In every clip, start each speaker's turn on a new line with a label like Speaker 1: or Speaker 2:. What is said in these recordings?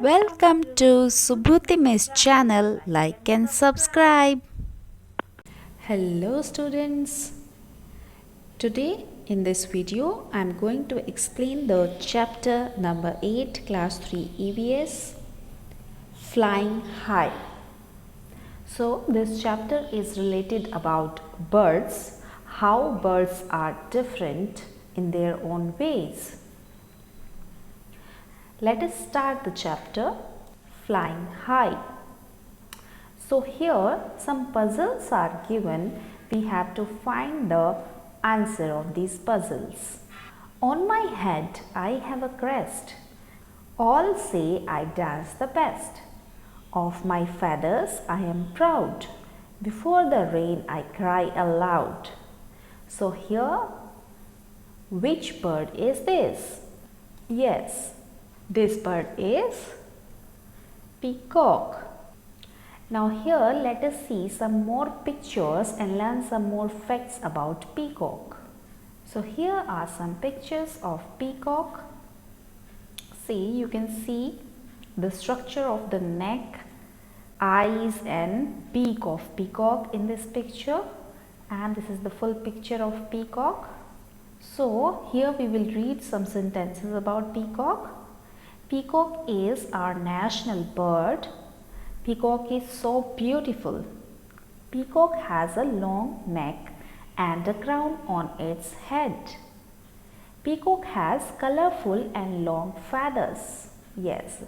Speaker 1: Welcome to Subhuti Miss channel. Like and subscribe. Hello students. Today in this video I am going to explain the chapter number 8 class 3 EVS flying high. So this chapter is related about birds, how birds are different in their own ways. Let us start the chapter flying high. So here some puzzles are given. We have to find the answer of these puzzles. On my head I have a crest. All say I dance the best. Of my feathers I am proud. Before the rain I cry aloud. So here, which bird is this? Yes, this bird is peacock. Now here let us see some more pictures and learn some more facts about peacock. So here are some pictures of peacock. See, you can see the structure of the neck, eyes and beak of peacock in this picture, and this is the full picture of peacock. So here we will read some sentences about peacock. Peacock is our national bird. Peacock is so beautiful. Peacock has a long neck and a crown on its head. Peacock has colorful and long feathers. Yes,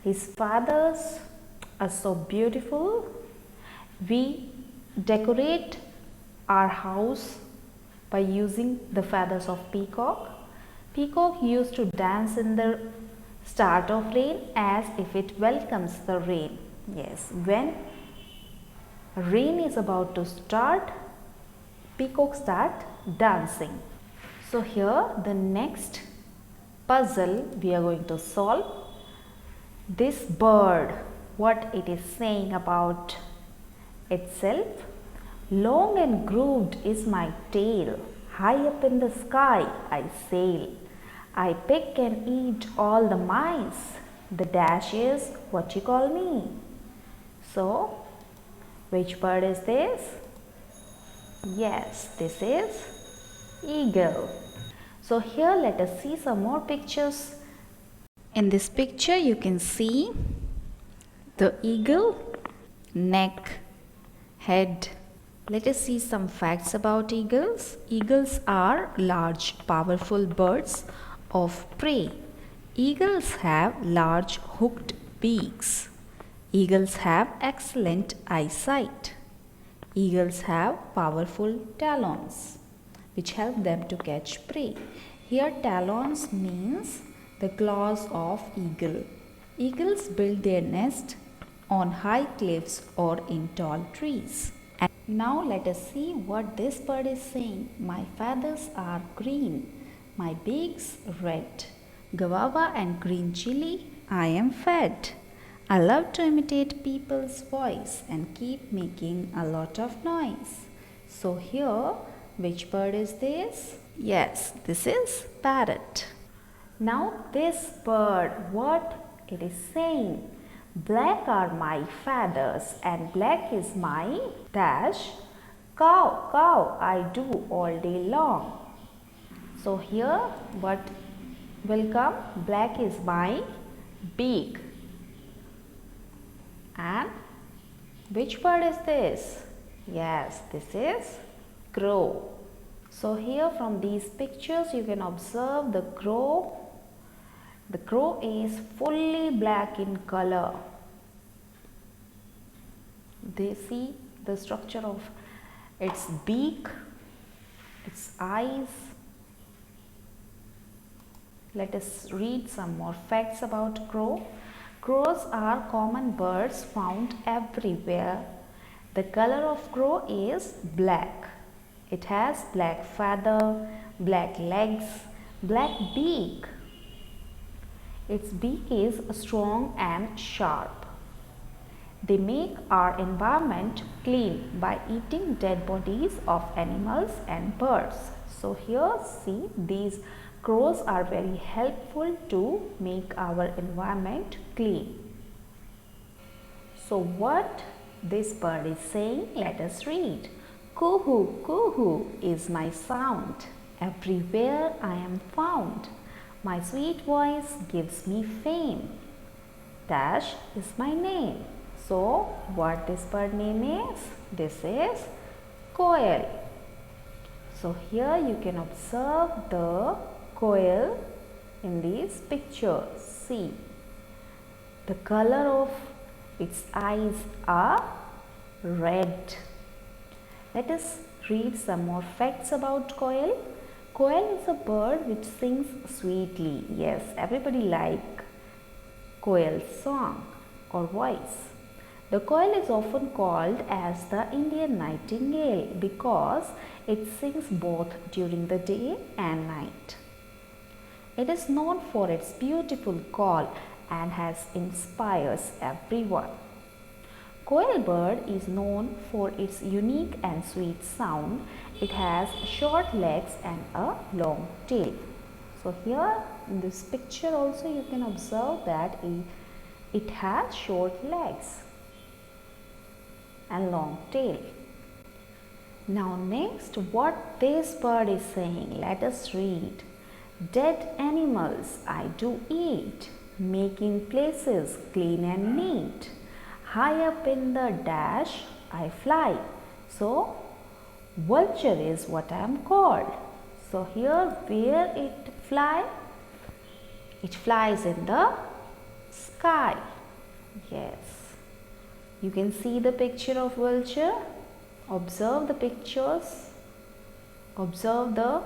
Speaker 1: his feathers are so beautiful. We decorate our house by using the feathers of peacock. Peacock used to dance in the start of rain as if it welcomes the rain. Yes, when rain is about to start, peacock start dancing. So here the next puzzle we are going to solve. This bird, what it is saying about itself. Long and grooved is my tail, high up in the sky I sail. I pick and eat all the mice. The dash is what you call me. So, which bird is this? Yes, this is eagle. So here let us see some more pictures. In this picture you can see the eagle, neck, head. Let us see some facts about eagles. Eagles are large, powerful birds of prey. Eagles have large hooked beaks. Eagles have excellent eyesight. Eagles have powerful talons which help them to catch prey. Here talons means the claws of eagle. Eagles build their nest on high cliffs or in tall trees. And now let us see what this bird is saying. My feathers are green, my beak's red. Guava and green chili, I am fed. I love to imitate people's voice and keep making a lot of noise. So here, which bird is this? Yes, this is parrot. Now this bird, what it is saying? Black are my feathers and black is my dash. Cow, cow, I do all day long. So here what will come? Black is my beak. And which bird is this? Yes, this is crow. So here from these pictures you can observe the crow. The crow is fully black in color. They see the structure of its beak, its eyes. Let us read some more facts about crow. Crows are common birds found everywhere. The color of crow is black. It has black feather, black legs, black beak. Its beak is strong and sharp. They make our environment clean by eating dead bodies of animals and birds. So here see these Crows are very helpful to make our environment clean. So what this bird is saying, let us read. Coo-hoo, coo-hoo is my sound. Everywhere I am found. My sweet voice gives me fame. Dash is my name. So what this bird name is? This is Koel. So here you can observe the Koel in these pictures. See, the color of its eyes are red. Let us read some more facts about Koel. Koel is a bird which sings sweetly. Yes, everybody like Koel's song or voice. The Koel is often called as the Indian nightingale because it sings both during the day and night. It is known for its beautiful call and has inspires everyone. Koel bird is known for its unique and sweet sound. It has short legs and a long tail. So here in this picture also you can observe that it has short legs and long tail. Now next, what this bird is saying, let us read. Dead animals I do eat, making places clean and neat. High up in the dash I fly. So vulture is what I am called. So here where it fly? It flies in the sky. Yes. You can see the picture of vulture. Observe the pictures. Observe the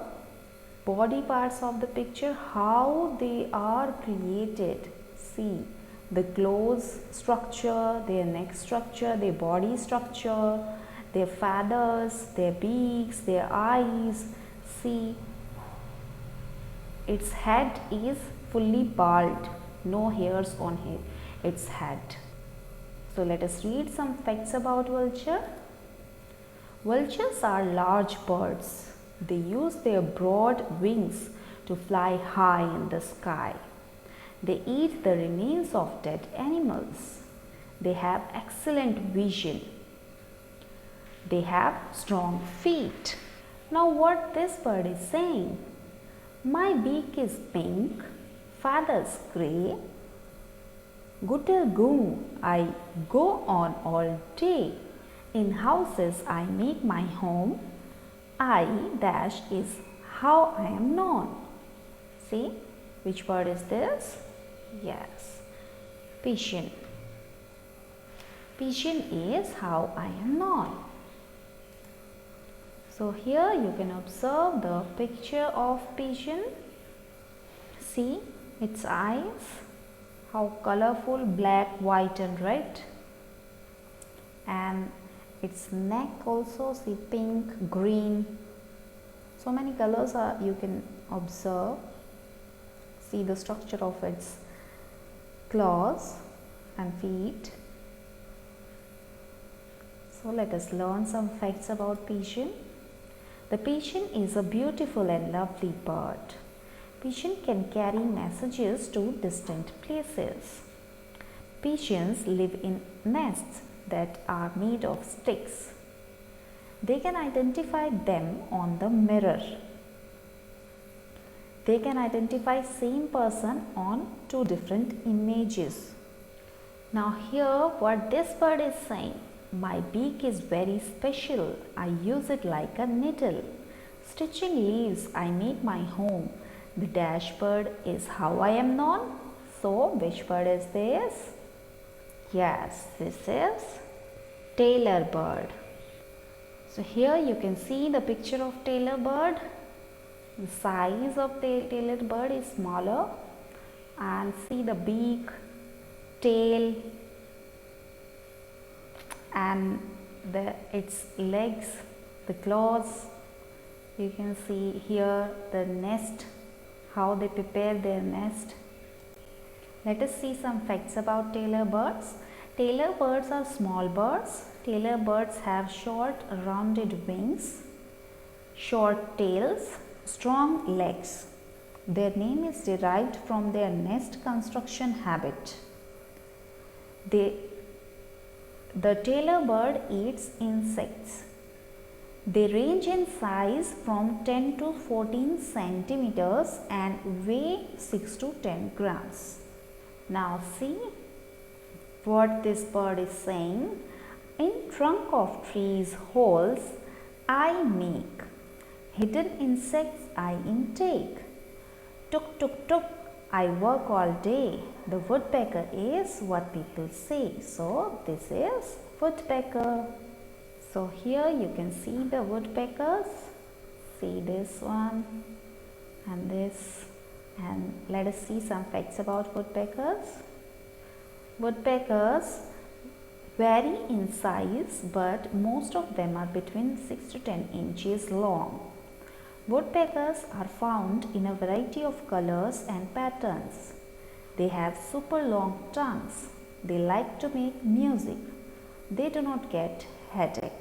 Speaker 1: body parts of the picture, how they are created. See the claws structure, their neck structure, their body structure, their feathers, their beaks, their eyes. See, its head is fully bald, no hairs on its head. So let us read some facts about vulture. Vultures are large birds. They use their broad wings to fly high in the sky. They eat the remains of dead animals. They have excellent vision. They have strong feet. Now what this bird is saying? My beak is pink, feathers grey. Gootle-goo, I go on all day. In houses I make my home. I dash is how I am known. See, which bird is this? Yes, pigeon. Pigeon is how I am known. So here you can observe the picture of pigeon. See its eyes, how colorful, black, white and red. And its neck also, see, pink, green. So many colors are you can observe. See the structure of its claws and feet. So let us learn some facts about pigeon. The pigeon is a beautiful and lovely bird. Pigeon can carry messages to distant places. Pigeons live in nests that are made of sticks. They can identify them on the mirror. They can identify same person on two different images. Now here what this bird is saying, my beak is very special. I use it like a needle. Stitching leaves I make my home. The dash bird is how I am known. So which bird is this? Yes, this is tailor bird. So here you can see the picture of tailor bird. The size of the tailor bird is smaller, and see the beak, tail and its legs, the claws. You can see here the nest, how they prepare their nest. Let us see some facts about tailor birds. Tailor birds are small birds. Tailor birds have short rounded wings, short tails, strong legs. Their name is derived from their nest construction habit. The tailor bird eats insects. They range in size from 10 to 14 centimeters and weigh 6 to 10 grams. Now see what this bird is saying. In trunk of trees holes I make, hidden insects I intake. Tuk tuk tuk, I work all day. The woodpecker is what people say. So this is woodpecker. So here you can see the woodpeckers. See this one and this, and let us see some facts about woodpeckers. Woodpeckers vary in size, but most of them are between 6 to 10 inches long. Woodpeckers are found in a variety of colors and patterns. They have super long tongues. They like to make music. They do not get headache.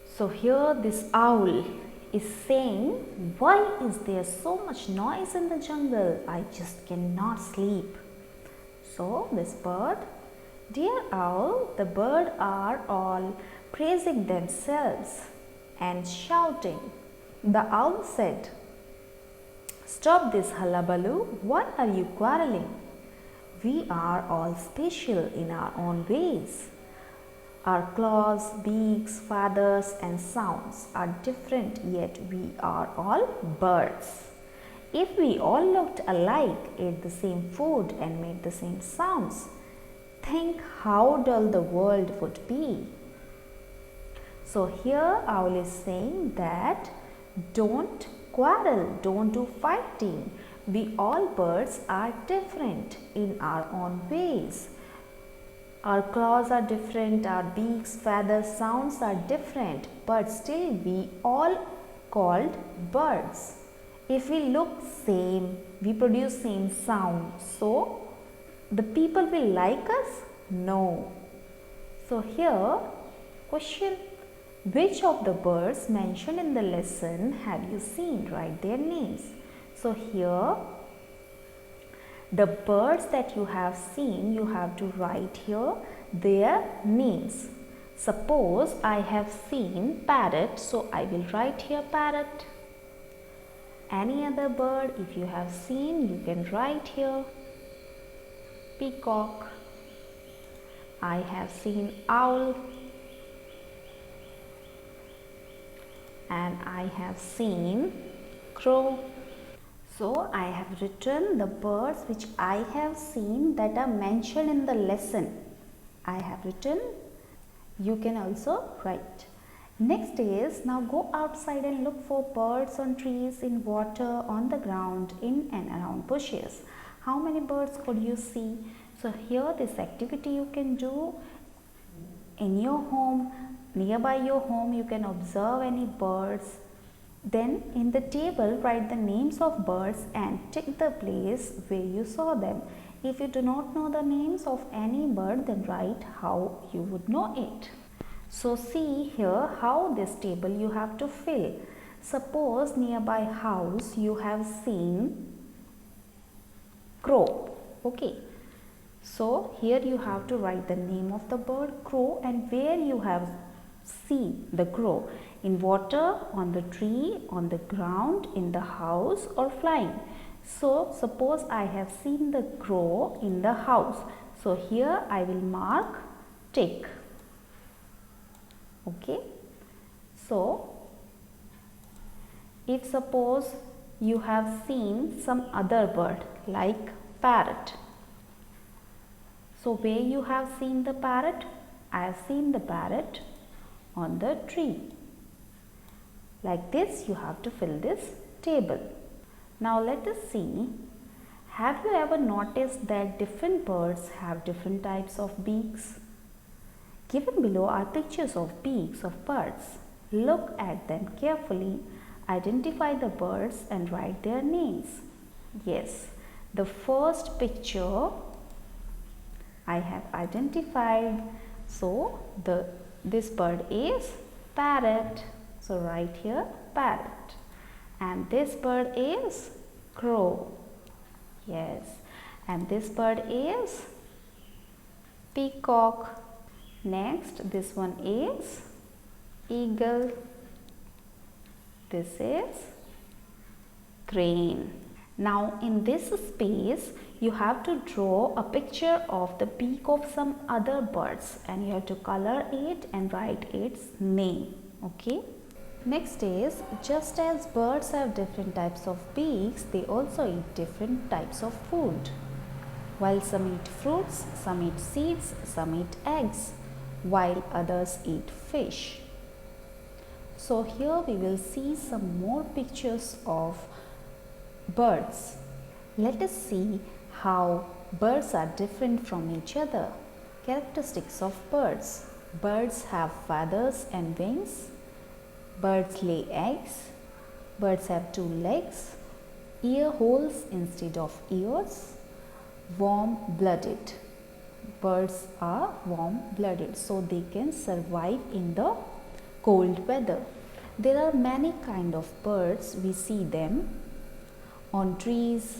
Speaker 1: So here this owl is saying, why is there so much noise in the jungle? I just cannot sleep. So this bird, dear owl, the birds are all praising themselves and shouting. The owl said, stop this hullabaloo, why are you quarreling? We are all special in our own ways. Our claws, beaks, feathers and sounds are different, yet we are all birds. If we all looked alike, ate the same food and made the same sounds, think how dull the world would be. So here owl is saying that don't quarrel, don't do fighting. We all birds are different in our own ways. Our claws are different, our beaks, feathers, sounds are different, but still we all called birds. If we look same, we produce same sound, so the people will like us? No. So here question, which of the birds mentioned in the lesson have you seen? Write their names. So here the birds that you have seen, you have to write here their names. Suppose I have seen parrot, so I will write here parrot. Any other bird if you have seen, you can write here peacock. I have seen owl and I have seen crow. So I have written the birds which I have seen that are mentioned in the lesson. I have written, you can also write. Next is, now go outside and look for birds on trees, in water, on the ground, in and around bushes. How many birds could you see? So here this activity you can do in your home, nearby your home you can observe any birds. Then in the table write the names of birds and tick the place where you saw them. If you do not know the names of any bird, then write how you would know it. So see here how this table you have to fill. Suppose nearby house you have seen crow. Okay. So here you have to write the name of the bird crow and where you have seen the crow. In water, on the tree, on the ground, in the house or flying. So suppose I have seen the crow in the house. So here I will mark tick. Okay. So if suppose you have seen some other bird like parrot. So where you have seen the parrot? I have seen the parrot on the tree. Like this you have to fill this table. Now let us see, have you ever noticed that different birds have different types of beaks? Given below are pictures of beaks of birds. Look at them carefully, identify the birds and write their names. Yes, the first picture I have identified. So this bird is parrot. So write here parrot. And this bird is Crow. Yes. And this bird is peacock. Next, this one is eagle. This is crane. Now in this space you have to draw a picture of the beak of some other birds and you have to color it and write its name. Okay. Next is, just as birds have different types of beaks, they also eat different types of food. While some eat fruits, some eat seeds, some eat eggs, while others eat fish. So here we will see some more pictures of birds. Let us see how birds are different from each other. Characteristics of birds. Birds have feathers and wings. Birds lay eggs. Birds have 2 legs, ear holes instead of ears. Warm-blooded. Birds are warm-blooded, so they can survive in the cold weather. There are many kind of birds. We see them on trees,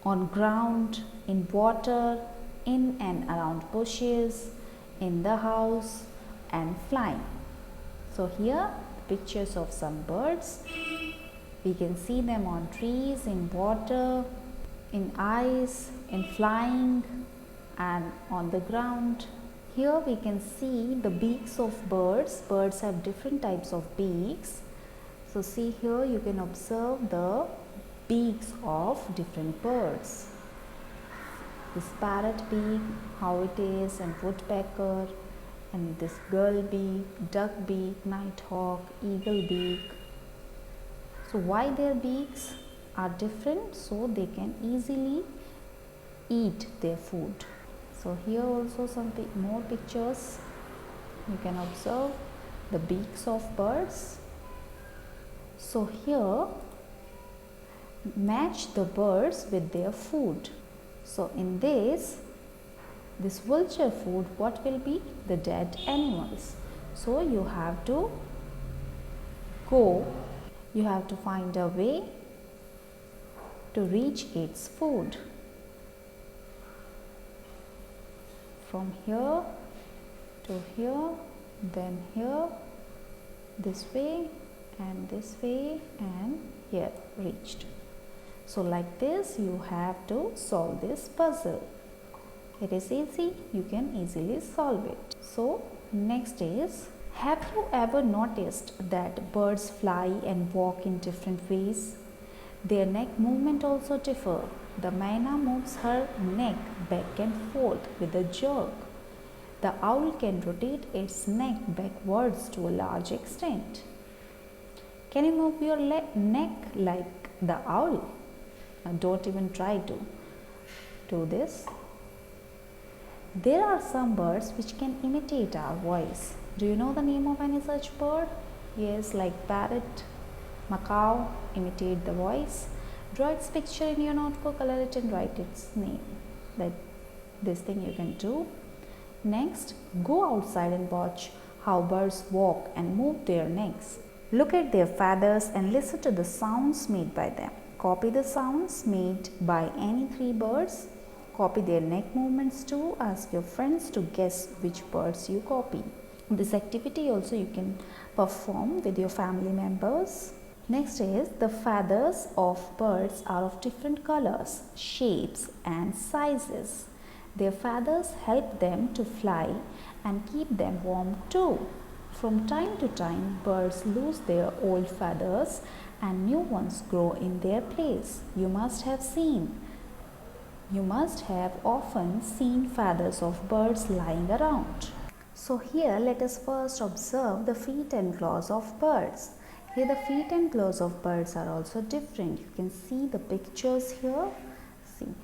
Speaker 1: on ground, in water, in and around bushes, in the house, and flying. So here pictures of some birds. We can see them on trees, in water, in ice, in flying, and on the ground. Here we can see the beaks of birds. Birds have different types of beaks. So see here, you can observe the beaks of different birds. This parrot beak, how it is, and woodpecker, and this gull beak, duck beak, nighthawk, eagle beak. So why their beaks are different? So they can easily eat their food. So here also some more pictures. You can observe the beaks of birds. So here match the birds with their food. So in this vulture food, what will be? The dead animals. So you have to find a way to reach its food. From here to here, then here, this way and this way, and here reached. So like this you have to solve this puzzle. It is easy, you can easily solve it. So next is, have you ever noticed that birds fly and walk in different ways? Their neck movement also differ. The myna moves her neck back and forth with a jerk. The owl can rotate its neck backwards to a large extent. Can you move your neck like the owl? Don't even try to do this. There are some birds which can imitate our voice. Do you know the name of any such bird? Yes, like parrot, macaw, imitate the voice. Draw its picture in your notebook, color it and write its name. That this thing you can do. Next, go outside and watch how birds walk and move their necks. Look at their feathers and listen to the sounds made by them. Copy the sounds made by any 3 birds. Copy their neck movements too. Ask your friends to guess which birds you copy. This activity also you can perform with your family members. Next is, the feathers of birds are of different colors, shapes and sizes. Their feathers help them to fly and keep them warm too. From time to time, birds lose their old feathers and new ones grow in their place. You must have often seen feathers of birds lying around. So here let us first observe the feet and claws of birds. Here the feet and claws of birds are also different. You can see the pictures here. See,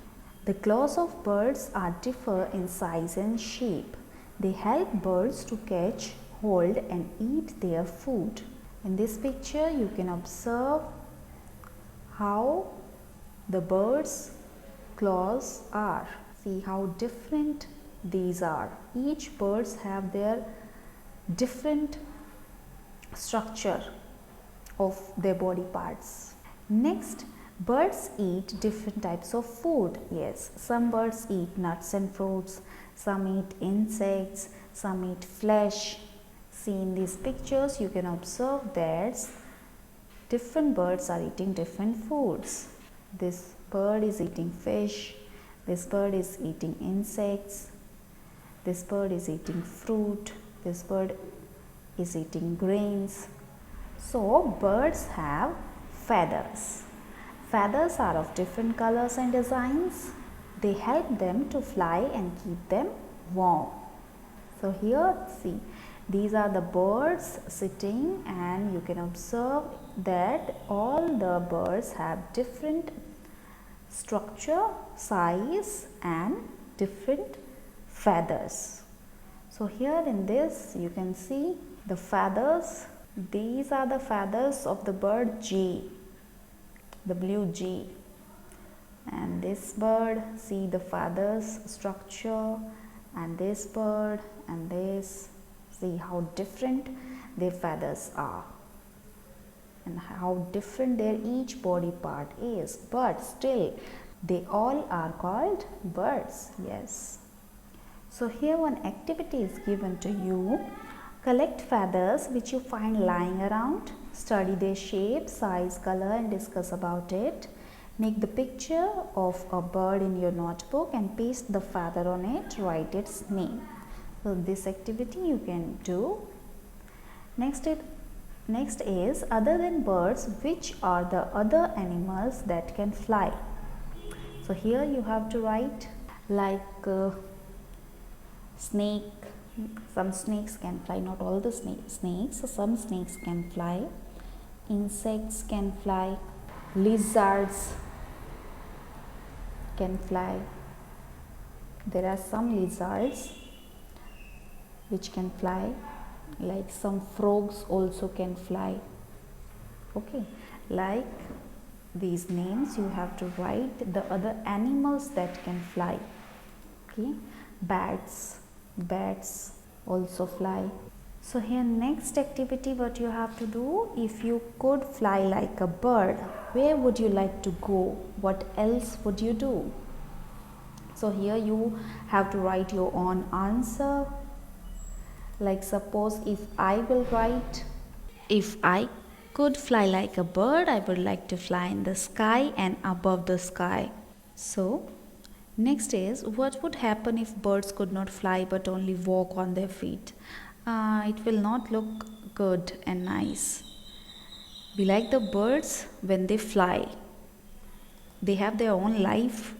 Speaker 1: the claws of birds are differ in size and shape. They help birds to catch, hold and eat their food. In this picture you can observe how the birds' claws are. See how different these are. Each birds have their different structure of their body parts. Next, birds eat different types of food. Yes, some birds eat nuts and fruits, some eat insects, some eat flesh. See, in these pictures you can observe that different birds are eating different foods. This bird is eating fish, this bird is eating insects, this bird is eating fruit, this bird is eating grains. So, birds have feathers. Feathers are of different colors and designs. They help them to fly and keep them warm. So, here see, these are the birds sitting, and you can observe that all the birds have different structure, size and different feathers. So, here in this you can see the feathers. These are the feathers of the bird jay, the blue jay. And this bird, see the feathers structure, and this bird and this, see how different their feathers are and how different their each body part is, but still they all are called birds. Yes. So here one activity is given to you. Collect feathers which you find lying around, study their shape, size, color and discuss about it. Make the picture of a bird in your notebook and paste the feather on it, write its name. So this activity you can do. Next is other than birds, which are the other animals that can fly? So here you have to write like snake. Some snakes can fly, not all the snakes. So some snakes can fly, insects can fly, lizards can fly. There are some lizards which can fly, like some frogs also can fly. Okay, like these names you have to write the other animals that can fly. Okay, bats also fly. So here next activity what you have to do, if you could fly like a bird, where would you like to go? What else would you do? So here you have to write your own answer. Like suppose if I will write, if I could fly like a bird, I would like to fly in the sky and above the sky. So next is, what would happen if birds could not fly but only walk on their feet? It will not look good and nice. We like the birds when they fly. They have their own life.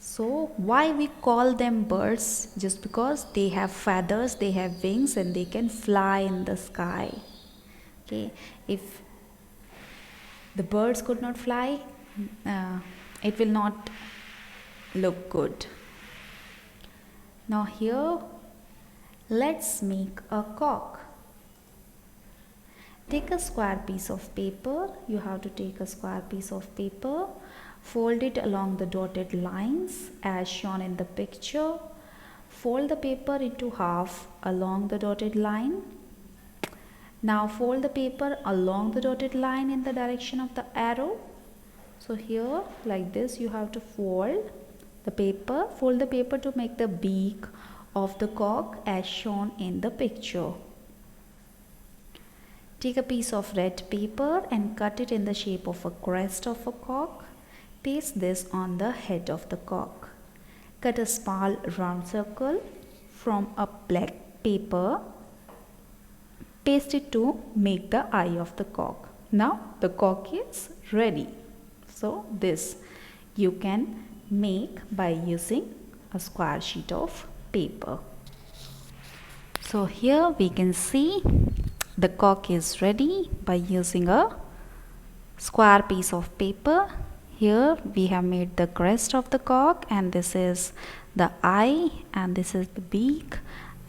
Speaker 1: So why we call them birds? Just because they have feathers, they have wings and they can fly in the sky. Okay, if the birds could not fly, it will not look good. Now here let's make a cock. Take a square piece of paper. You have to take a square piece of paper, fold it along the dotted lines as shown in the picture. Fold the paper into half along the dotted line. Now fold the paper along the dotted line in the direction of the arrow. So here like this you have to fold the paper to make the beak of the cock as shown in the picture. Take a piece of red paper and cut it in the shape of a crest of a cock. Paste this on the head of the cock. Cut a small round circle from a black paper. Paste it to make the eye of the cock. Now the cock is ready. So this you can make by using a square sheet of paper. So here we can see the cock is ready by using a square piece of paper. Here we have made the crest of the cock, and this is the eye, and this is the beak,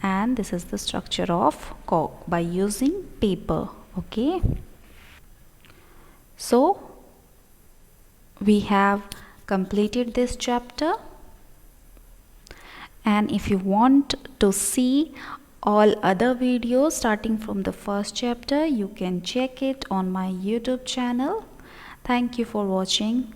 Speaker 1: and this is the structure of cock by using paper. Okay, so we have completed this chapter, and if you want to see all other videos starting from the first chapter, you can check it on my YouTube channel. Thank you for watching.